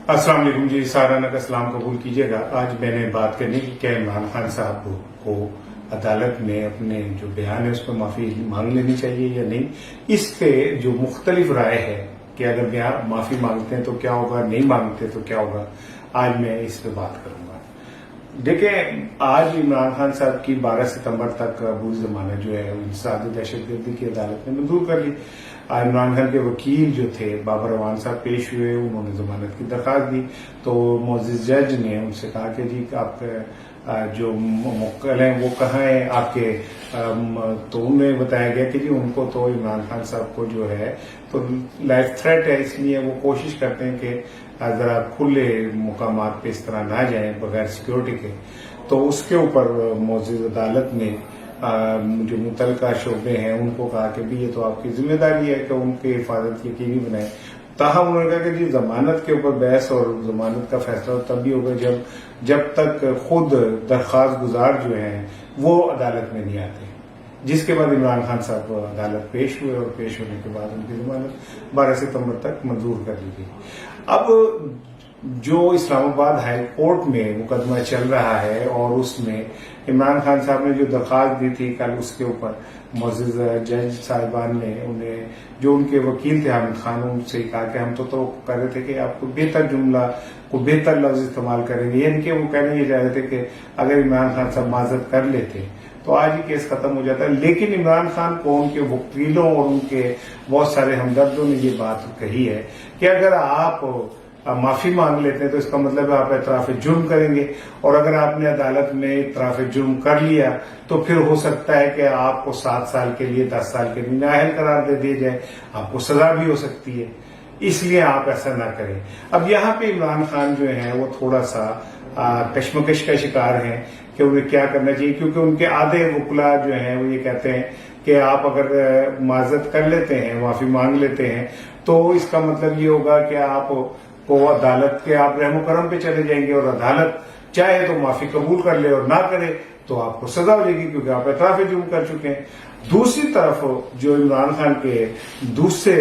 अस्सलाम वालेकुम जी, साराना का सलाम कबूल कीजिएगा। आज मैंने बात करनी की क्या इमरान खान साहब को अदालत में अपने जो बयान है उस पर माफी मांग लेनी चाहिए या नहीं। इस पे जो मुख्तलिफ राय है कि अगर माफी मांगते हैं तो क्या होगा, नहीं मांगते तो क्या होगा, आज मैं इस पे बात करूंगा। देखें, आज इमरान खान साहब की 12 सितंबर तक अबूरी जमानत जो है इंसदाद दहशतगर्दी की अदालत ने मंजूर कर ली। इमरान खान के वकील जो थे बाबर अवान साहब पेश हुए, उन्होंने जमानत की दरखास्त दी तो मोअज़्ज़िज़ जज ने उनसे कहा कि जी आप जो मुक्कल हैं वो कहाँ हैं आपके, तो उन्हें बताया गया कि जी उनको तो इमरान खान साहब को जो है तो लाइफ थ्रेट है, इसलिए वो कोशिश करते हैं कि जरा खुले मुकामात पे इस तरह ना जाएं बगैर सिक्योरिटी के। तो उसके ऊपर मोअज़्ज़िज़ अदालत ने जो मुतलका शोबे हैं उनको कहा कि भी ये तो आपकी जिम्मेदारी है कि उनकी हिफाजत यकीनी बनाए। ताहम उन्होंने कहा कि जी जमानत के ऊपर बहस और जमानत का फैसला तब भी होगा जब तक खुद दरख्वास्त गुजार जो हैं वो अदालत में नहीं आते। जिसके बाद इमरान खान साहब अदालत पेश हुए और पेश होने के बाद उनकी जमानत 12 सितंबर तक मंजूर कर ली गई। अब जो इस्लामाबाद हाई कोर्ट में मुकदमा चल रहा है और उसमें इमरान खान साहब ने जो दरखास्त दी थी कल, उसके ऊपर मोअज़्ज़िज़ जज साहिबान ने उन्हें जो उनके वकील थे हामिद खान, उनसे कहा कि हम तो कह रहे थे कि आपको बेहतर जुमला को बेहतर लफ्ज इस्तेमाल करेंगे, यानी कि वो कहने ये चाह रहे थे कि अगर इमरान खान साहब माजरत कर लेते तो आज ही केस खत्म हो जाता है। लेकिन इमरान खान को उनके वकीलों और उनके बहुत सारे हमदर्दों ने ये बात कही है कि अगर आप माफी मांग लेते हैं तो इसका मतलब है आप इतराफ जुर्म करेंगे, और अगर आपने अदालत में इतराफ जुर्म कर लिया तो फिर हो सकता है कि आपको 7 साल के लिए 10 साल के लिए नाअहल करार दे दिया जाए, आपको सजा भी हो सकती है, इसलिए आप ऐसा ना करें। अब यहाँ पे इमरान खान जो है वो थोड़ा सा कश्मकश का शिकार है कि उन्हें क्या करना चाहिए, क्योंकि उनके आधे वकला जो हैं वो ये कहते हैं कि आप अगर माजरत कर लेते हैं, माफी मांग लेते हैं, तो इसका मतलब ये होगा कि आप को अदालत के आप रहमो करम पे चले जाएंगे और अदालत चाहे तो माफी कबूल कर ले और ना करे तो आपको सजा हो जाएगी क्योंकि आप इतराफ जुर्म कर चुके हैं। दूसरी तरफ जो इमरान खान के दूसरे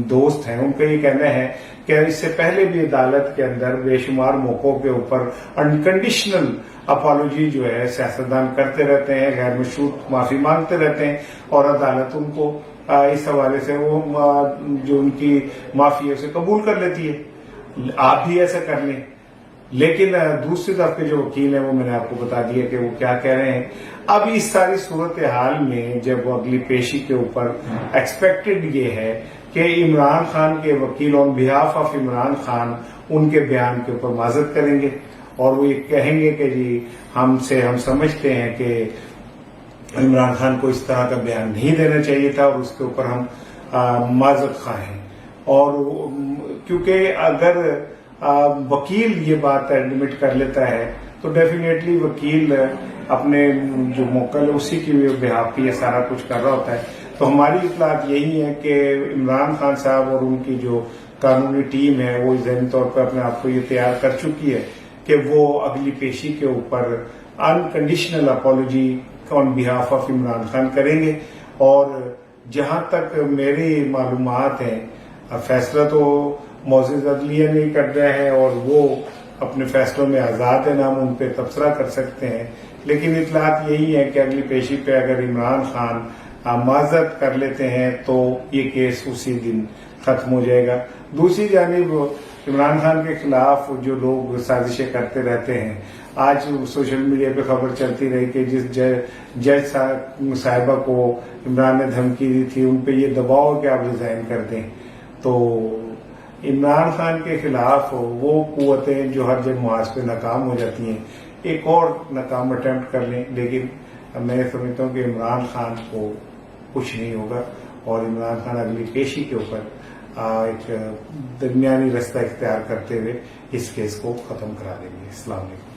दोस्त हैं उनका ये कहना है कि इससे पहले भी अदालत के अंदर बेशुमार मौकों के ऊपर अनकंडीशनल अपॉलोजी जो है सियासतदान करते रहते हैं, गैर मशरूत माफी मांगते रहते हैं और अदालत उनको इस हवाले से वो जो उनकी माफी है उसे कबूल कर लेती है। आप भी ऐसा कर लें। लेकिन दूसरी तरफ के जो वकील हैं वो मैंने आपको बता दिया कि वो क्या कह रहे हैं। अब इस सारी सूरत हाल में जब वो अगली पेशी के ऊपर एक्सपेक्टेड ये है कि इमरान खान के वकील on behalf of Imran Khan उनके बयान के ऊपर माजरत करेंगे और वो ये कहेंगे कि जी हम समझते हैं कि इमरान खान को इस तरह का बयान नहीं देना चाहिए था और उसके ऊपर हम माजरत खा हैं। और क्योंकि अगर वकील ये बात एडमिट कर लेता है तो डेफिनेटली वकील अपने जो मुक्कल है उसी की बिहाफ पे ये सारा कुछ कर रहा होता है। तो हमारी इत्तलात यही है कि इमरान खान साहब और उनकी जो कानूनी टीम है वो ज़हनी तौर पर अपने आप को ये तैयार कर चुकी है कि वो अगली पेशी के ऊपर unconditional apology on behalf of Imran Khan करेंगे। और जहां तक मेरी मालूमात हैं फैसला तो मोअज़्ज़िज़ अदलिया नहीं कर रहे हैं और वो अपने फैसलों में आज़ाद है, ना हम उन पर तबसरा कर सकते हैं। लेकिन इत्तलात यही है कि अगली पेशी पे अगर इमरान खान माजरत कर लेते हैं तो ये केस उसी दिन खत्म हो जाएगा। दूसरी जानिब इमरान खान के खिलाफ जो लोग साजिशें करते रहते हैं, आज सोशल मीडिया पे खबर चलती रही कि जिस जज साहिबा को इमरान ने धमकी दी थी उन पे ये दबाव कि आप रिजाइन कर दें। तो इमरान खान के खिलाफ वो कुव्वतें जो हर जब मुहाज पे नाकाम हो जाती हैं एक और नाकाम अटेम्प्ट कर लें, लेकिन मैं समझता हूँ कि इमरान खान को कुछ नहीं होगा और इमरान खान अगली पेशी के ऊपर एक दरमियानी रास्ता इख्तियार करते हुए इस केस को खत्म करा देंगे। अस्सलाम वालेकुम।